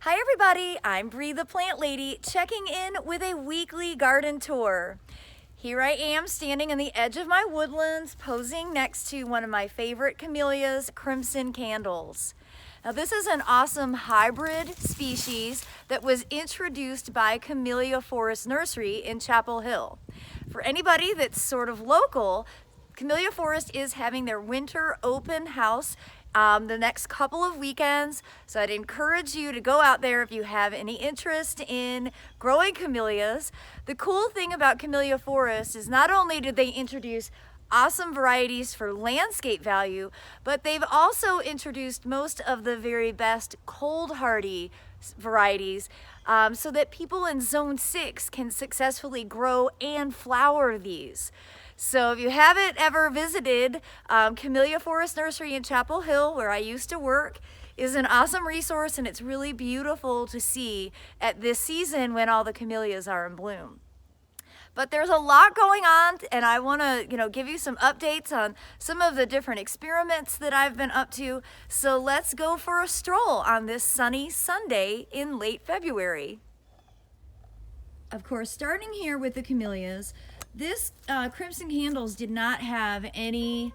Hi everybody, I'm Bree the Plant Lady, checking in with a weekly garden tour. Here I am standing on the edge of my woodlands, posing next to one of my favorite camellias, Crimson Candles. Now this is an awesome hybrid species that was introduced by Camellia Forest Nursery in Chapel Hill. For anybody that's sort of local, Camellia Forest is having their winter open house the next couple of weekends, so I'd encourage you to go out there if you have any interest in growing camellias. The cool thing about Camellia Forest is not only did they introduce awesome varieties for landscape value, but they've also introduced most of the very best cold hardy varieties so that people in Zone 6 can successfully grow and flower these. So if you haven't ever visited, Camellia Forest Nursery in Chapel Hill, where I used to work, is an awesome resource, and it's really beautiful to see at this season when all the camellias are in bloom. But there's a lot going on, and I want to, give you some updates on some of the different experiments that I've been up to. So let's go for a stroll on this sunny Sunday in late February. Of course, starting here with the camellias, this Crimson Candles did not have any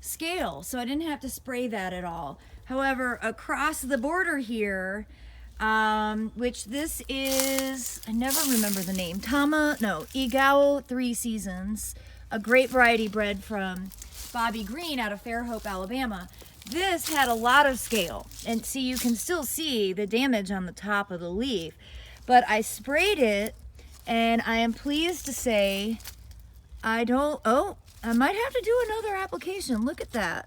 scale, so I didn't have to spray that at all. However, across the border here, which this is, I never remember the name, Igao 3 Seasons, a great variety bred from Bobby Green out of Fairhope, Alabama. This had a lot of scale, and see, you can still see the damage on the top of the leaf, but I sprayed it, and I am pleased to say I might have to do another application. Look at that.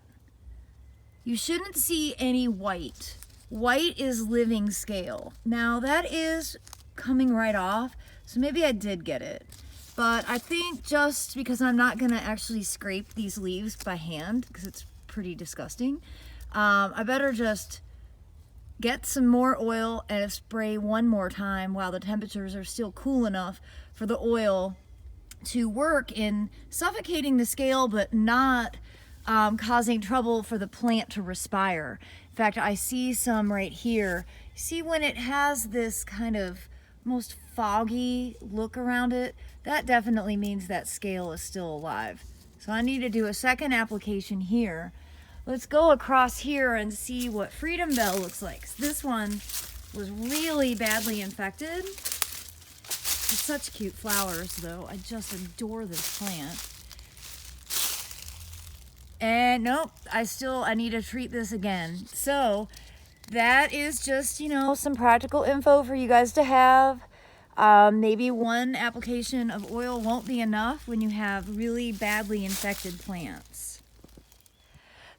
You shouldn't see any white. White is living scale. Now that is coming right off, so maybe I did get it. But I think just because I'm not gonna actually scrape these leaves by hand, because it's pretty disgusting, I better just get some more oil and spray one more time while the temperatures are still cool enough for the oil to work in suffocating the scale but not causing trouble for the plant to respire. In fact, I see some right here. See when it has this kind of most foggy look around it? That definitely means that scale is still alive. So I need to do a second application here. Let's go across here and see what Freedom Bell looks like. This one was really badly infected. It's such cute flowers though. I just adore this plant. And nope, I need to treat this again. So that is just, some practical info for you guys to have. Maybe one application of oil won't be enough when you have really badly infected plants.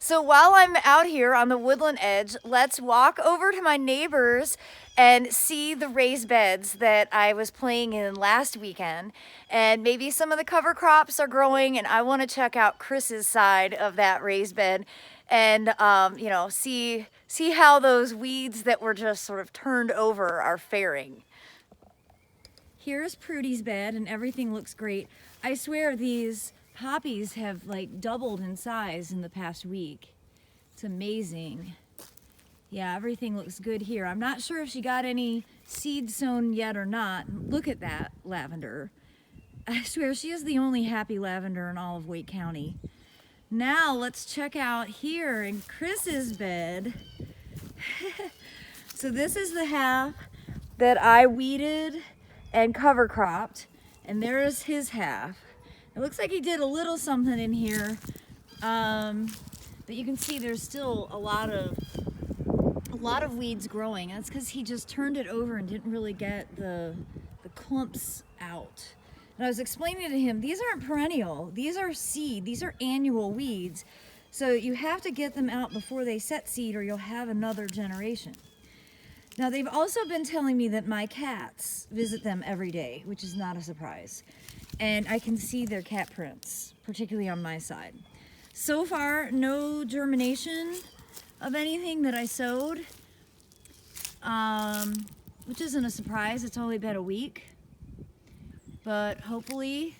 So while I'm out here on the woodland edge, let's walk over to my neighbors and see the raised beds that I was playing in last weekend. And maybe some of the cover crops are growing, and I want to check out Chris's side of that raised bed and, see how those weeds that were just sort of turned over are faring. Here's Prudy's bed, and everything looks great. I swear these poppies have doubled in size in the past week. It's amazing. Yeah, everything looks good here. I'm not sure if she got any seed sown yet or not. Look at that lavender. I swear she is the only happy lavender in all of Wake County. Now let's check out here in Chris's bed. So this is the half that I weeded and cover cropped, and there's his half. It looks like he did a little something in here, but you can see there's still a lot of weeds growing. That's because he just turned it over and didn't really get the clumps out. And I was explaining to him, these aren't perennial, these are seed, these are annual weeds. So you have to get them out before they set seed or you'll have another generation. Now they've also been telling me that my cats visit them every day, which is not a surprise. And I can see their cat prints, particularly on my side. So far, no germination of anything that I sowed, which isn't a surprise. It's only been a week. But hopefully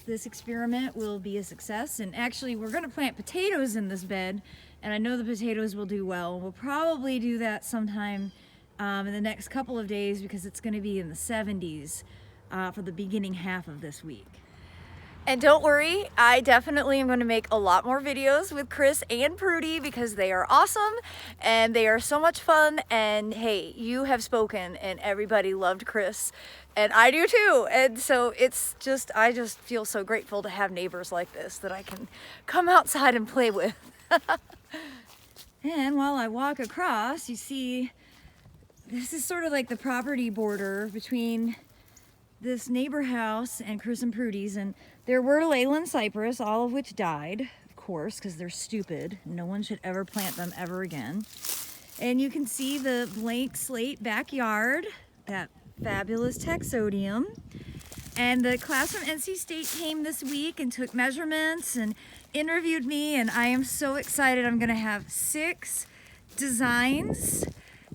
this experiment will be a success. And actually, we're going to plant potatoes in this bed, and I know the potatoes will do well. We'll probably do that sometime in the next couple of days because it's going to be in the 70s for the beginning half of this week. And don't worry, I definitely am going to make a lot more videos with Chris and Prudy because they are awesome and they are so much fun. And hey, you have spoken and everybody loved Chris and I do too. And so it's just, I just feel so grateful to have neighbors like this that I can come outside and play with. And while I walk across, you see, this is sort of like the property border between this neighbor house and Chris and Prudy's, and there were Leyland cypress, all of which died, of course, because they're stupid. No one should ever plant them ever again. And you can see the blank slate backyard, that fabulous Taxodium. And the class from NC State came this week and took measurements and interviewed me, and I am so excited. I'm gonna have 6 designs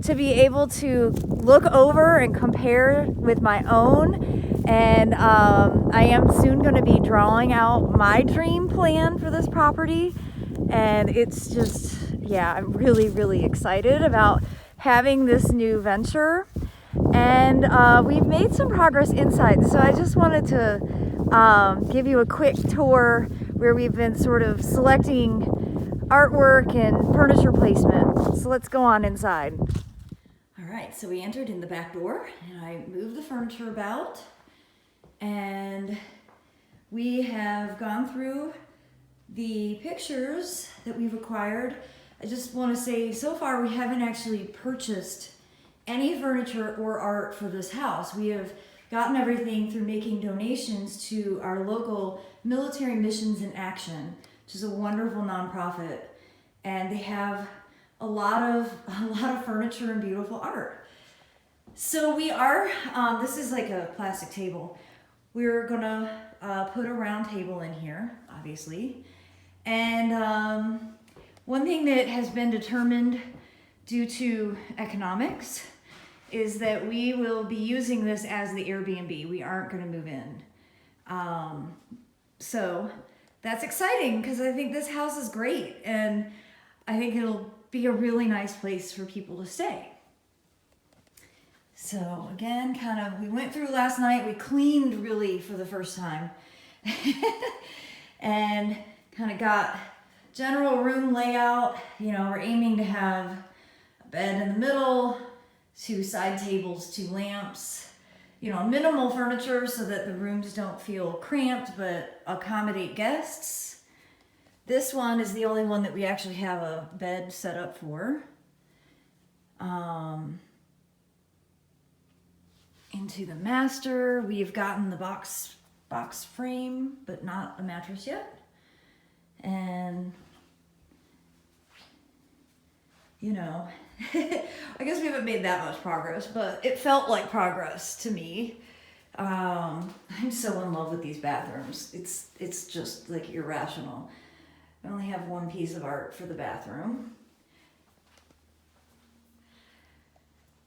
to be able to look over and compare with my own. And I am soon going to be drawing out my dream plan for this property. And it's just, yeah, I'm really, really excited about having this new venture. And we've made some progress inside. So I just wanted to give you a quick tour where we've been sort of selecting artwork and furniture placement. So let's go on inside. All right, so we entered in the back door and I moved the furniture about and we have gone through the pictures that we've acquired. I just want to say so far we haven't actually purchased any furniture or art for this house. We have gotten everything through making donations to our local Military Missions in Action, which is a wonderful nonprofit, and they have a lot of furniture and beautiful art. So we are, this is like a plastic table. We're gonna put a round table in here, obviously. And one thing that has been determined due to economics is that we will be using this as the Air BNB. We aren't gonna move in. So that's exciting because I think this house is great and I think it'll be a really nice place for people to stay. So again, we went through last night, we cleaned really for the first time and kind of got general room layout. You know, we're aiming to have a bed in the middle, 2 side tables, 2 lamps, you know, minimal furniture so that the rooms don't feel cramped but accommodate guests. This one is the only one that we actually have a bed set up for. Into the master, we've gotten the box frame, but not a mattress yet. And, you know, I guess we haven't made that much progress, but it felt like progress to me. I'm so in love with these bathrooms. It's just like irrational. I only have one piece of art for the bathroom.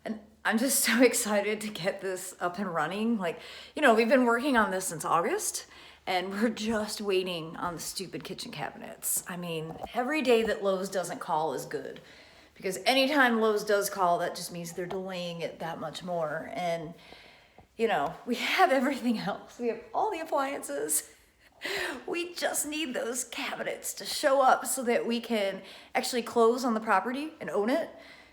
And I'm just so excited to get this up and running. Like, you know, we've been working on this since August and we're just waiting on the stupid kitchen cabinets. I mean, every day that Lowe's doesn't call is good because anytime Lowe's does call, that just means they're delaying it that much more. And, you know, we have everything else. We have all the appliances. We just need those cabinets to show up so that we can actually close on the property and own it.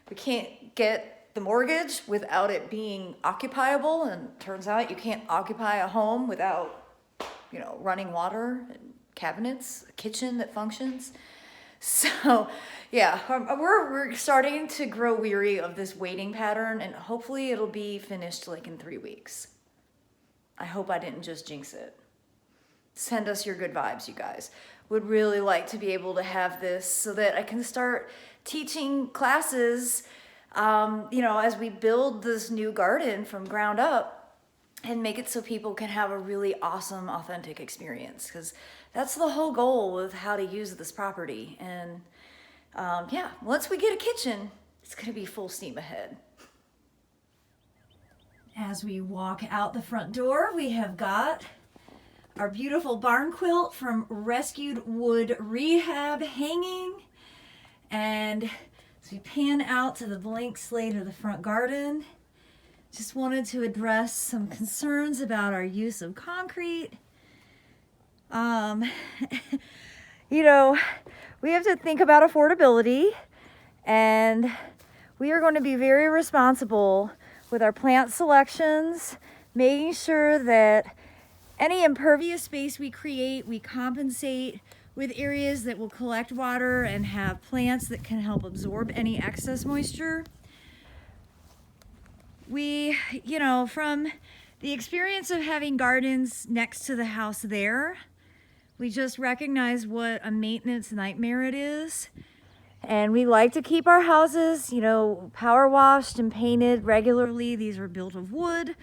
We can't get the mortgage without it being occupiable, and turns out you can't occupy a home without, you know, running water and cabinets, a kitchen that functions. So yeah, we're starting to grow weary of this waiting pattern and hopefully it'll be finished like in 3 weeks. I hope I didn't just jinx it. Send us your good vibes, you guys. Would really like to be able to have this so that I can start teaching classes, you know, as we build this new garden from ground up and make it so people can have a really awesome, authentic experience. Because that's the whole goal with how to use this property. And yeah, once we get a kitchen, it's gonna be full steam ahead. As we walk out the front door, we have got our beautiful barn quilt from Rescued Wood Rehab hanging. And As we pan out to the blank slate of the front garden, just wanted to address some concerns about our use of concrete. You know, we have to think about affordability, and we are going to be very responsible with our plant selections, making sure that any impervious space we create, we compensate with areas that will collect water and have plants that can help absorb any excess moisture. We, from the experience of having gardens next to the house there, we just recognize what a maintenance nightmare it is. And we like to keep our houses, power washed and painted regularly. These are built of wood.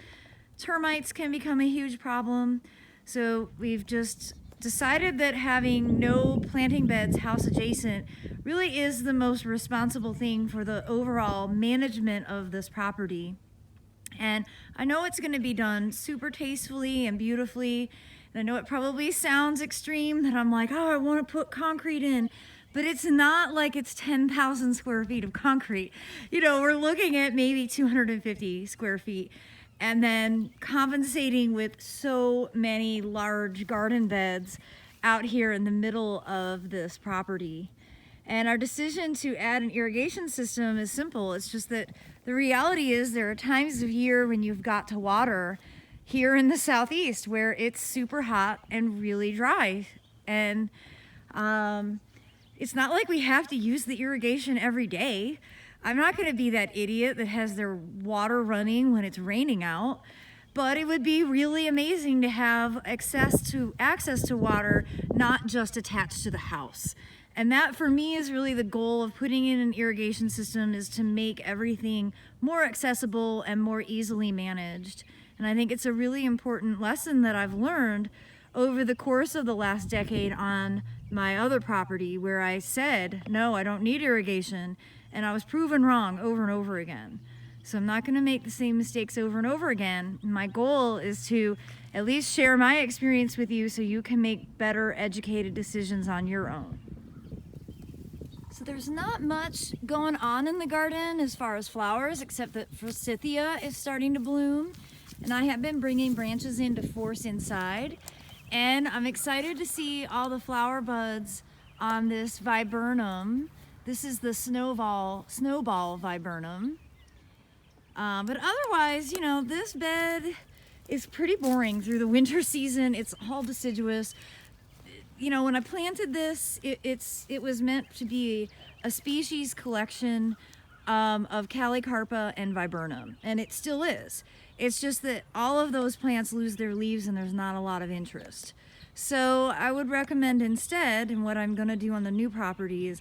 Termites can become a huge problem. So we've just decided that having no planting beds house adjacent really is the most responsible thing for the overall management of this property. And I know it's going to be done super tastefully and beautifully. And I know it probably sounds extreme that I'm like, oh, I want to put concrete in. But it's not like it's 10,000 square feet of concrete. We're looking at maybe 250 square feet. And then compensating with so many large garden beds out here in the middle of this property. And our decision to add an irrigation system is simple. It's just that the reality is there are times of year when you've got to water here in the southeast where it's super hot and really dry. And it's not like we have to use the irrigation every day. I'm not going to be that idiot that has their water running when it's raining out, but it would be really amazing to have access to water, not just attached to the house. And that for me is really the goal of putting in an irrigation system, is to make everything more accessible and more easily managed. And I think it's a really important lesson that I've learned over the course of the last decade on my other property, where I said, no, I don't need irrigation. And I was proven wrong over and over again. So I'm not going to make the same mistakes over and over again. My goal is to at least share my experience with you so you can make better educated decisions on your own. So there's not much going on in the garden as far as flowers, except that forsythia is starting to bloom. And I have been bringing branches in to force inside. And I'm excited to see all the flower buds on this Viburnum. This is the snowball Viburnum. But otherwise, this bed is pretty boring through the winter season. It's all deciduous. When I planted this, it was meant to be a species collection of Callicarpa and Viburnum, and it still is. It's just that all of those plants lose their leaves and there's not a lot of interest. So I would recommend instead, and what I'm going to do on the new property, is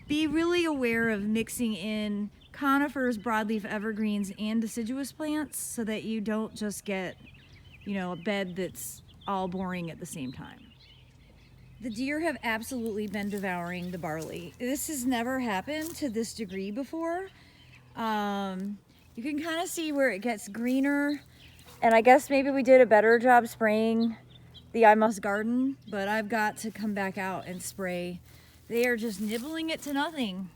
be really aware of mixing in conifers, broadleaf evergreens, and deciduous plants so that you don't just get, a bed that's all boring at the same time. The deer have absolutely been devouring the barley. This has never happened to this degree before. You can kind of see where it gets greener, and I guess maybe we did a better job spraying the I Must Garden, but I've got to come back out and spray. They are just nibbling it to nothing.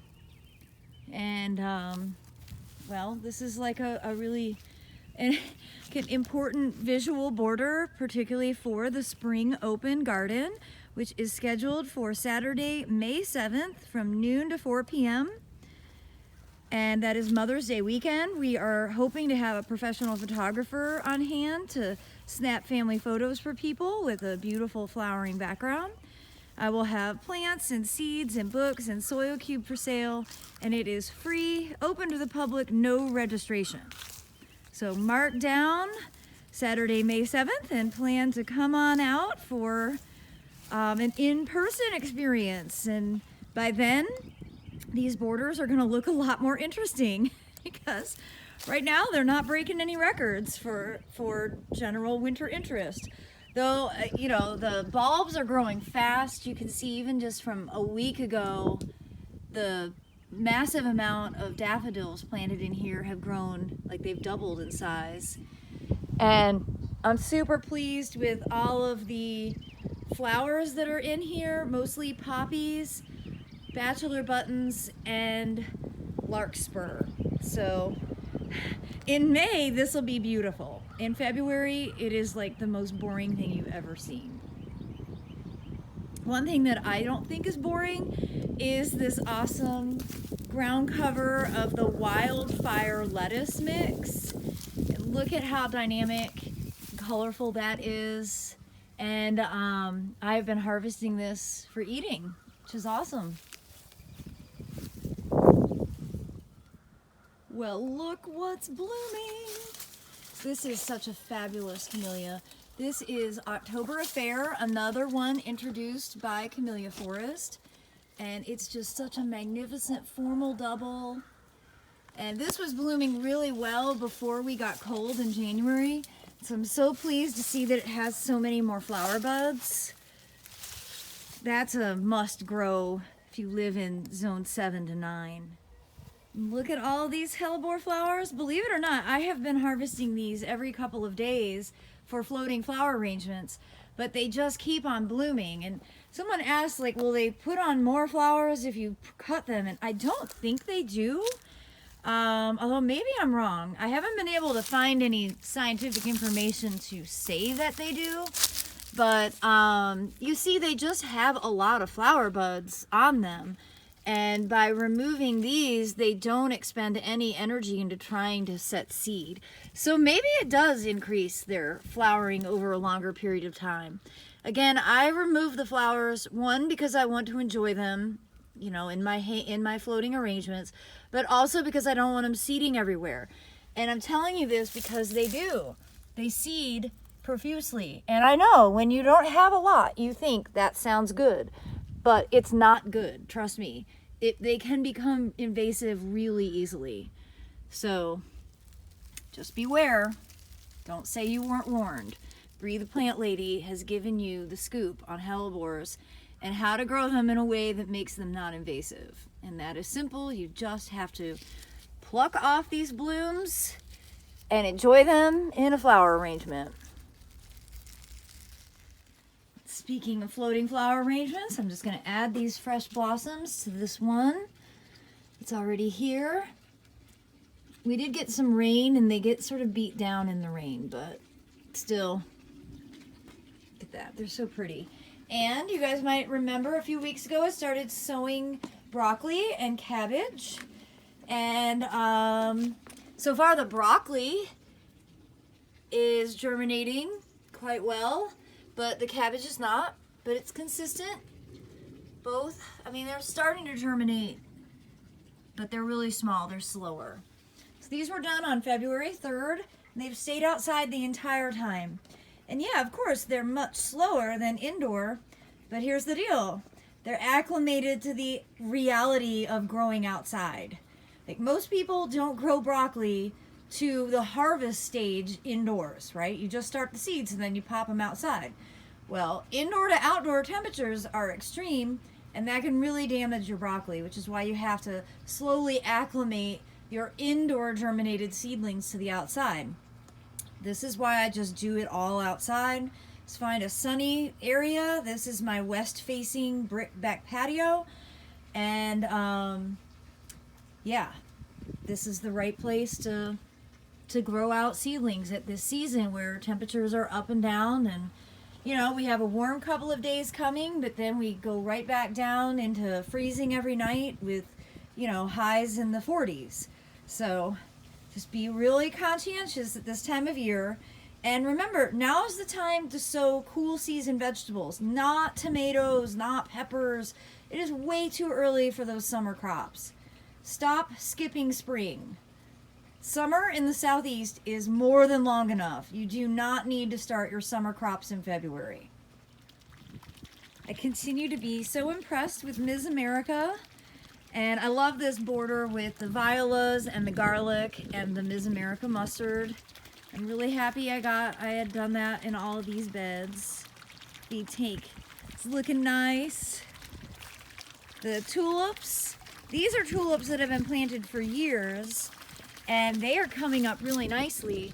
And well, this is like a really an important visual border, particularly for the spring open garden, which is scheduled for Saturday, May 7th from noon to 4 p.m. And that is Mother's Day weekend. We are hoping to have a professional photographer on hand to snap family photos for people with a beautiful flowering background. I will have plants and seeds and books and soil cube for sale, and it is free, open to the public, no registration. So mark down Saturday, May 7th, and plan to come on out for an in-person experience. And by then, these borders are going to look a lot more interesting because right now they're not breaking any records for general winter interest. Though, the bulbs are growing fast. You can see even just from a week ago, the massive amount of daffodils planted in here have grown, like they've doubled in size. And I'm super pleased with all of the flowers that are in here, mostly poppies, bachelor buttons, and larkspur. So in May, this will be beautiful. In February, it is like the most boring thing you've ever seen. One thing that I don't think is boring is this awesome ground cover of the Wildfire lettuce mix. Look at how dynamic, colorful that is. And I've been harvesting this for eating, which is awesome. Well, look what's blooming. This is such a fabulous camellia. This is October Affair, another one introduced by Camellia Forest. And it's just such a magnificent formal double. And this was blooming really well before we got cold in January. So I'm so pleased to see that it has so many more flower buds. That's a must grow if you live in zone 7 to 9. Look at all these hellebore flowers. Believe it or not, I have been harvesting these every couple of days for floating flower arrangements, but they just keep on blooming. And someone asked, like, will they put on more flowers if you cut them? And I don't think they do. Although maybe I'm wrong. I haven't been able to find any scientific information to say that they do. But you see, they just have a lot of flower buds on them. And by removing these, they don't expend any energy into trying to set seed. So maybe it does increase their flowering over a longer period of time. Again, I remove the flowers, one, because I want to enjoy them, you know, in my floating arrangements, but also because I don't want them seeding everywhere. And I'm telling you this because they do. They seed profusely. And I know when you don't have a lot, you think that sounds good, but it's not good. Trust me. They can become invasive really easily. So just beware. Don't say you weren't warned. Bree the Plant Lady has given you the scoop on hellebores and how to grow them in a way that makes them not invasive. And that is simple. You just have to pluck off these blooms and enjoy them in a flower arrangement. Speaking of floating flower arrangements, I'm just going to add these fresh blossoms to this one. It's already here. We did get some rain and they get sort of beat down in the rain, but still, look at that. They're so pretty. And you guys might remember a few weeks ago I started sowing broccoli and cabbage. And so far the broccoli is germinating quite well. But the cabbage is not, but it's consistent. Both, I mean, they're starting to germinate, but they're really small, they're slower. So these were done on February 3rd, and they've stayed outside the entire time. And yeah, of course, they're much slower than indoor, but here's the deal. They're acclimated to the reality of growing outside. Like, most people don't grow broccoli to the harvest stage indoors, right? You just start the seeds and then you pop them outside. Well, indoor to outdoor temperatures are extreme, and that can really damage your broccoli, which is why you have to slowly acclimate your indoor germinated seedlings to the outside. This is why I just do it all outside. Let's find a sunny area. This is my west-facing brick back patio, and yeah, this is the right place to grow out seedlings at this season where temperatures are up and down. And you know, we have a warm couple of days coming, but then we go right back down into freezing every night with, you know, highs in the 40s. So just be really conscientious at this time of year. And remember, now is the time to sow cool season vegetables, not tomatoes, not peppers. It is way too early for those summer crops. Stop skipping spring. Summer in the southeast is more than long enough. You do not need to start your summer crops in February. I continue to be so impressed with Ms. America, and I love this border with the violas and the garlic and the Ms. America mustard. I'm really happy I had done that in all of these beds. It's looking nice. The tulips, these are tulips that have been planted for years, and they are coming up really nicely.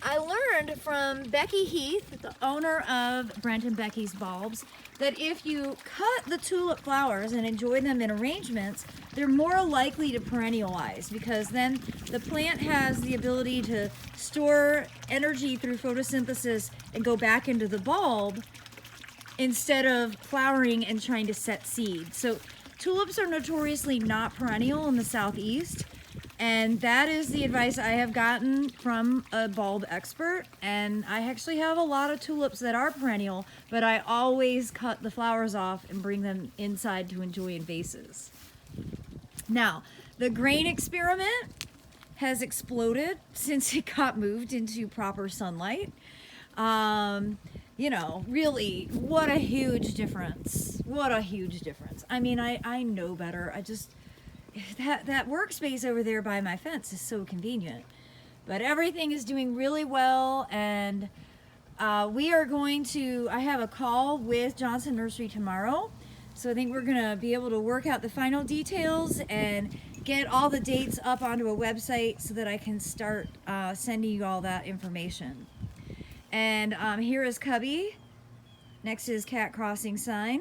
I learned from Becky Heath, the owner of Brent and Becky's Bulbs, that if you cut the tulip flowers and enjoy them in arrangements, they're more likely to perennialize, because then the plant has the ability to store energy through photosynthesis and go back into the bulb instead of flowering and trying to set seed. So tulips are notoriously not perennial in the Southeast, and that is the advice I have gotten from a bulb expert. And I actually have a lot of tulips that are perennial, but I always cut the flowers off and bring them inside to enjoy in vases. Now, the grain experiment has exploded since it got moved into proper sunlight. You know, really, what a huge difference. What a huge difference. I mean, I know better. I just, that workspace over there by my fence is so convenient. But everything is doing really well, and we are going to, I have a call with Johnson Nursery tomorrow. So I think we're gonna be able to work out the final details and get all the dates up onto a website so that I can start sending you all that information. And here is Cubby, next to his cat crossing sign,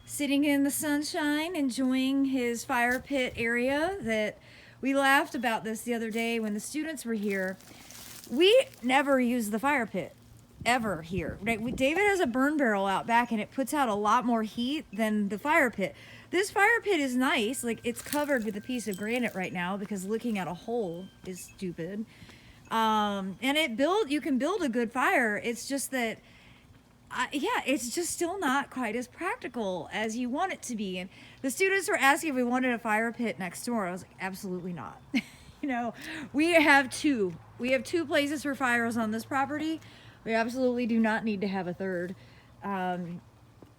sitting in the sunshine, enjoying his fire pit area. That we laughed about this the other day when the students were here. We never use the fire pit, ever here. Right? David has a burn barrel out back, and it puts out a lot more heat than the fire pit. This fire pit is nice. Like, it's covered with a piece of granite right now because looking at a hole is stupid. And you can build a good fire. It's just that, yeah, it's just still not quite as practical as you want it to be. And the students were asking if we wanted a fire pit next door. I was like, absolutely not. You know, we have two places for fires on this property. We absolutely do not need to have a third.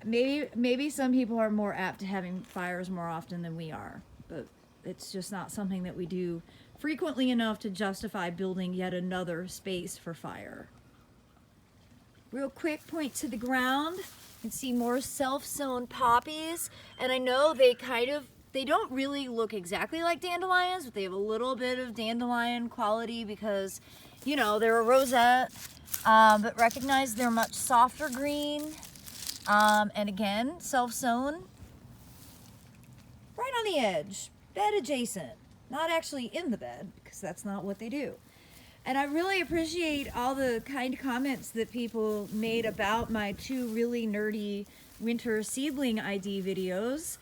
Maybe some people are more apt to having fires more often than we are, but it's just not something that we do frequently enough to justify building yet another space for fire. Real quick, point to the ground. You can see more self-sown poppies, and I know they don't really look exactly like dandelions, but they have a little bit of dandelion quality because, you know, they're a rosette, but recognize they're much softer green, and again, self-sown, right on the edge, bed adjacent. Not actually in the bed, because that's not what they do. And I really appreciate all the kind comments that people made about my 2 really nerdy winter seedling ID videos.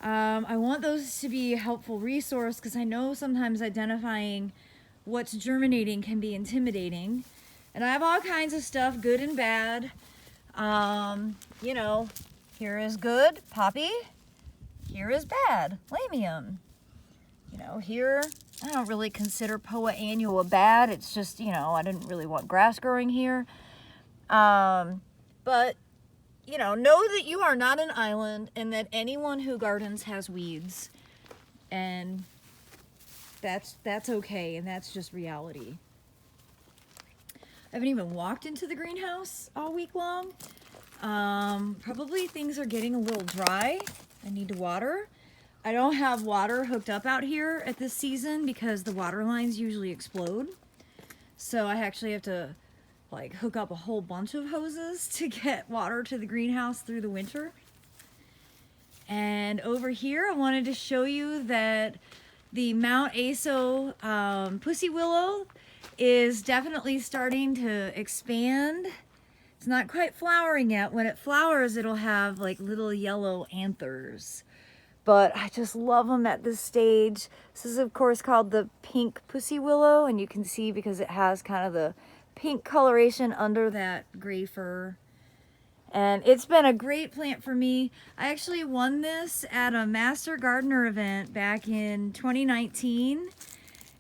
I want those to be a helpful resource, because I know sometimes identifying what's germinating can be intimidating. And I have all kinds of stuff, good and bad. You know, here is good, poppy. Here is bad, lamium. You know, here, I don't really consider Poa annua bad. It's just, you know, I didn't really want grass growing here. But, you know that you are not an island, and that anyone who gardens has weeds. And that's okay, and that's just reality. I haven't even walked into the greenhouse all week long. Probably things are getting a little dry. I need to water. I don't have water hooked up out here at this season because the water lines usually explode. So I actually have to like hook up a whole bunch of hoses to get water to the greenhouse through the winter. And over here, I wanted to show you that the Mount Aso Pussy Willow is definitely starting to expand. It's not quite flowering yet. When it flowers, it'll have like little yellow anthers. But I just love them at this stage. This is, of course, called the pink pussy willow, and you can see because it has kind of the pink coloration under that gray fur. And it's been a great plant for me. I actually won this at a Master Gardener event back in 2019.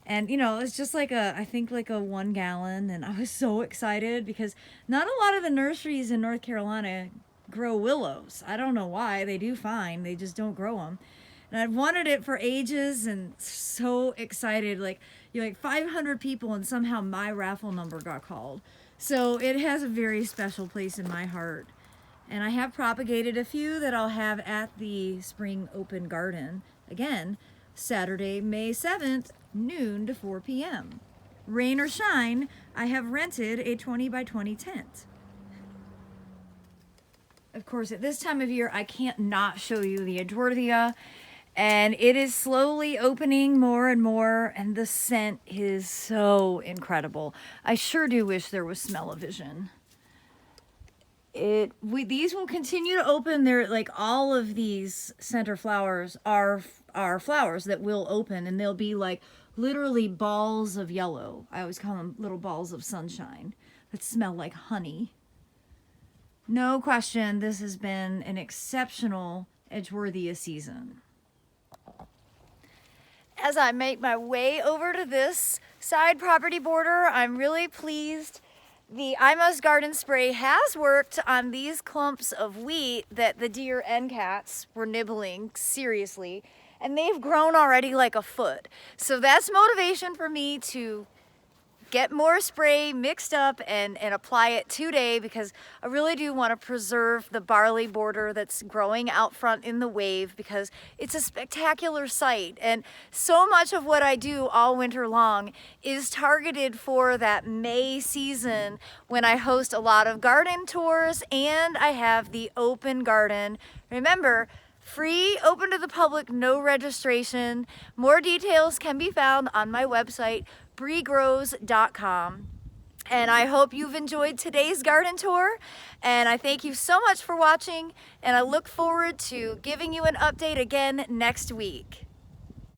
And, you know, it's just like I think like a 1 gallon, and I was so excited because not a lot of the nurseries in North Carolina grow willows. I don't know why. They do fine. They just don't grow them. And I've wanted it for ages, and so excited. Like, you're like 500 people, and somehow my raffle number got called. So it has a very special place in my heart. And I have propagated a few that I'll have at the spring open garden. Again, Saturday, May 7th, noon to 4 p.m. rain or shine, I have rented a 20 by 20 tent. Of course, at this time of year, I can't not show you the Edgeworthia, and it is slowly opening more and more, and the scent is so incredible. I sure do wish there was smell-o-vision. These will continue to open. They're like, all of these center flowers are flowers that will open, and they'll be like literally balls of yellow. I always call them little balls of sunshine that smell like honey. No question, this has been an exceptional Edgeworthia season. As I make my way over to this side property border, I'm really pleased. The I Must Garden spray has worked on these clumps of wheat that the deer and cats were nibbling seriously, and they've grown already like a foot. So that's motivation for me to get more spray mixed up and apply it today, because I really do want to preserve the barley border that's growing out front in the wave, because it's a spectacular sight. And so much of what I do all winter long is targeted for that May season when I host a lot of garden tours and I have the open garden. Remember, free, open to the public, no registration. More details can be found on my website, bregrows.com. And I hope you've enjoyed today's garden tour, and I thank you so much for watching, and I look forward to giving you an update again next week.